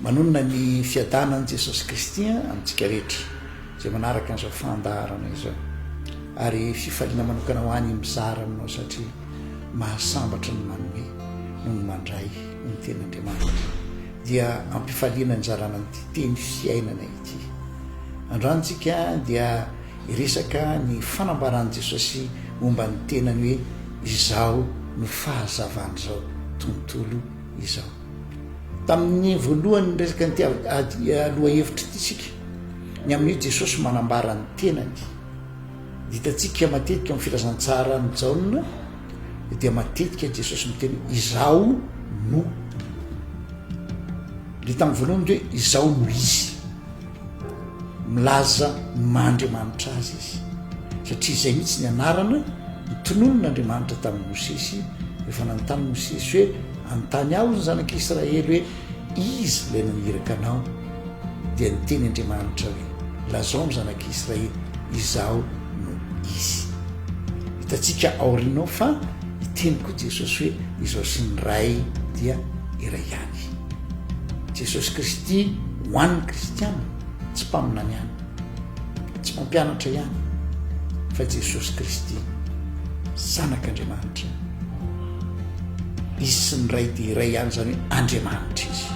manonona ny fiadanany Jesosy Kristy amintsika rehetra zay manaraka an'izao fandaharana izao, ary fifaliana manokana ho any mizara aminao satria mahasambatra ny manome no ny mandray ny ten'Andriamanitra dia ampifaliana ny zarana ny teny fiainana ity. Androantsika dia iresaka ny fanambaran'i Jesosy momba ny tenany hoe Izaho no fahazavan'izao tontolo izao. Tamin'ny voalohany resaka ny aloha hevitra ity sika ny amin'io Jesosy manambara ny tenany. Ditantsika matetika amin'ny filazantsara ny jaona dia matetika Jesosy miteny Izaho no. Dia tamin'ny voalohany hoe Izaho no izy, milaza mandriamanitra azy izy, satria izay mihitsy ny anarana nitononon'Andriamanitra tamin'ny Mosesy rehefa nanontany Mosesy hoe anontany aho ny zanak'Israely hoe izy ilay naniraka anao, dia niteny Andriamanitra hoe lazao ny zanak'Israely Izaho no izy. Hitantsika aorianao fa iteny koa Jesosy hoe izaho sy ny ray dia iray ihany. Jesosy Kristy ho an'ny kristiana tsy mpaminany ihany, tsy mpampianatra ihany, fa Jesosy Kristy zanak'Andriamanitra, izy sy ny ray dia iray ihany, zany hoe Andriamanitra izy,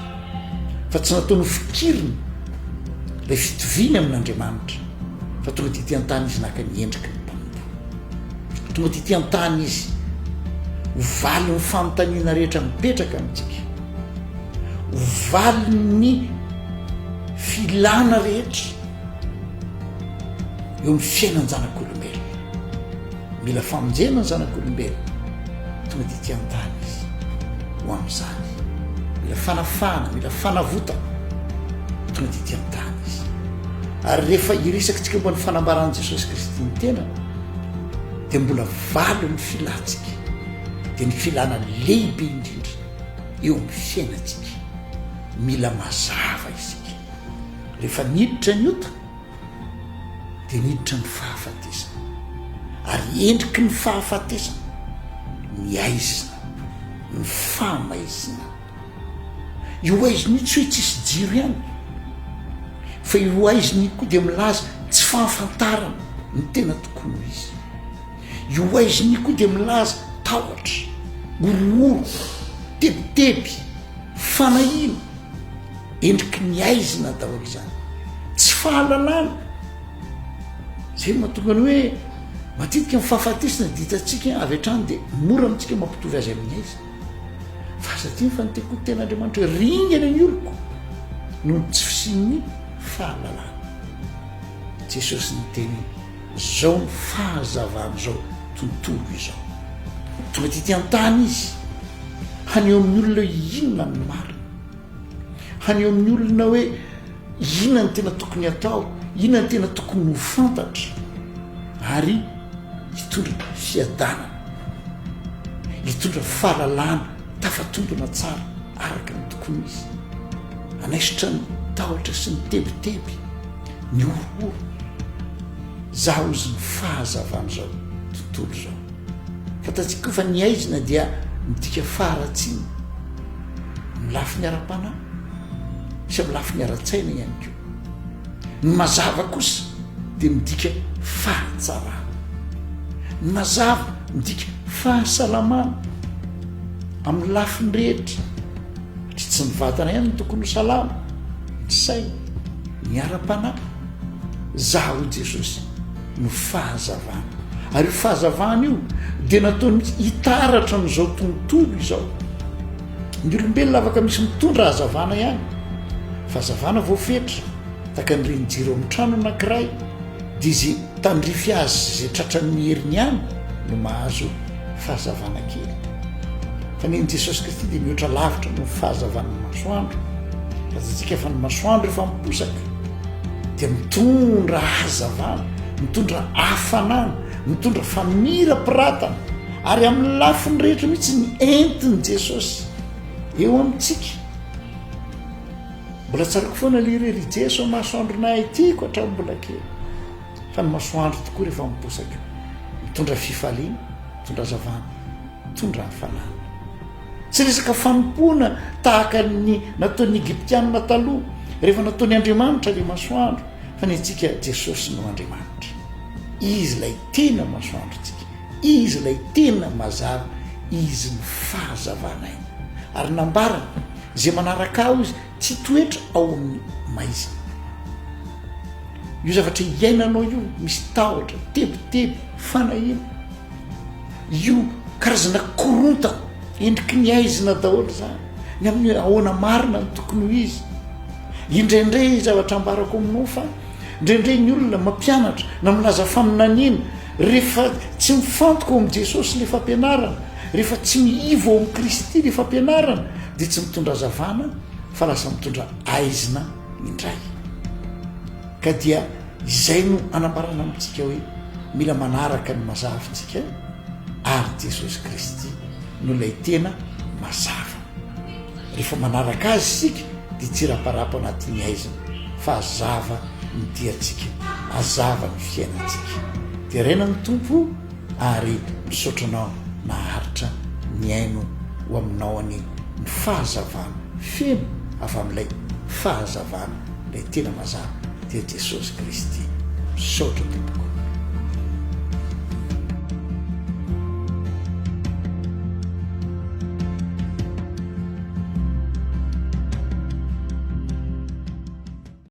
fa tsy nataony fikiriny ilay fitoviny amin'Andriamanitra, fa tonga dity an-tany izy naka ny endrika ny mpambo, tonga dity an-tany izy hovaly ny fanontaniana rehetra mipetraka amintsika, hovaly ny filana rehetra eo amin'ny fiainany zanak'olombelona, mila famonjena ny zanak'olombelona, tonga dity an-tany izy ho amin'izany, mila fanafana, mila fanavotana, tonga dity an-tany izy. Ary rehefa iresakitsika momba ny fanambaran'i Jesosy Kristy ny tena dia mbola valo ny filantsika, dia ny filana lehibe indrindra eo amin'ny fiainantsika, mila mazava isika. Rehefa niditra ny ota dia niditra ny fahafatesana, ary endriky ny fahafatesana ny aizina, ny famaizina. Io aiziny tsy hoe tsisy jiro ihany, fa io aiziny koa dia milaza tsy fahafantarana ny tena tokony izy. Io aiziny koa dia milaza tahotra, orooro, tebiteby, fanahina, endriky ny aizina daholo izany, tsy fahalalana. Zay mahatonga ny hoe matetika ny fahafatesana ditantsika avy hatrany dia mora amintsika mampitovy azy amin'ny aizina, fa satria ny fanenteko ny ten'Andriamanitra hoe ringana ny oloko noho tsy fisian'ny fahalalana. Jesosy niteny zao ny fahazavan'izao tontolo izao, tonga dity an-tany izy haneo amin'ny olona inona ny marina, haneo amin'ny olona hoe inona ny tena tokony atao, inona ny tena tokony ho fantatra, ary hitondra fiadanana, hitondra fahalalana tafatombona tsara araka ny tokony izy, anaisitra ny tahotra sy ny tebiteby, ny orooro. Zaho izy ny fahazavan'izao tontolo izao. Fantatsika koa fa ny aizina dia midika faharatsiana, amin'ny lafiny ara-panahy sy amin'ny lafiny ara-tsaina ihany koa. Ny mazava kosa dia midika fahatsarana, ny mazava midika fahasalamana amin'ny lafiny rehetra, satria tsy ny vatana ihany no tokony ho salama, ny saina, ny ara-panahy. Zaho Jesosy no fahazavana, ary io fahazavana io dia nataony hitaratra n'izao tontolo izao. Ny olombelona afaka misy mitondra hazavana ihany, fahazavana voafetra taka nireny jiro amin'ny trano anankiray, dia izy tandrify azy zay tratrany heriny ihany no mahazo fahazavana kely. Fa ny Jesosy Kristy dia mihoatra lavitra no fahazavan'ny masoandro. Fantatsika fa ny masoandro rehefa miposaka dia mitondra hazavana, mitondra hafanana, mitondra famirapiratana, ary amin'ny lafiny rehetra mihitsy ny entiny Jesosy eo amintsika. Mbola tsarako foana lirery Jeso masoandronay itiako hatramin'ny mbola kely, fa ny masoandro tokoa rehefa miposaka mitondra fifaliana, mitondra hazavana, mitondra hafanana. tsy resaka fanompoana tahaka ny nataon'ny egyptianina taloha rehefa nataony andriamanitra le masoandro fa ny antsika jesosy no andriamanitra. Izy lay tena masoandro tsika, izy lay tena mazava, izy ny fahazavana iny. Ary nambarana zay manaraka ao izy tsy toetra ao amin'ny maizina. Io zavatra iainanao io misy tahotra tebotebo fanahina, io karazana korontana endriky ny aizina daholo zany, ny amin'ny ahoana marina ny tokony ho izy. Indraindray zavatra ambarako aminao fa indraindray ny olona mampianatra na milaza faminaniana rehefa tsy mifantoka ao amin'i Jesosy le fampianarana, rehefa tsy miivo ao amin'i Kristy le fampianarana, dia tsy mitondra hazavana fa lasa mitondra aizina indray. Ka dia izay no anambarana amintsika hoe mila manaraka ny mazavintsika ary Jesosy Kristy no lay tena mazava. Rehefa manaraka azy sika dia tsy raparapa anatin'ny aizina fa azava ny diantsika, azava ny fiainantsika. Dia raina ny tompo ary misaotranao naharitra ny aino ho aminao any ny fahazavana feno avy amin'ilay fahazavana lay tena mazava dia Jesosy Kristy misaotra tompoko.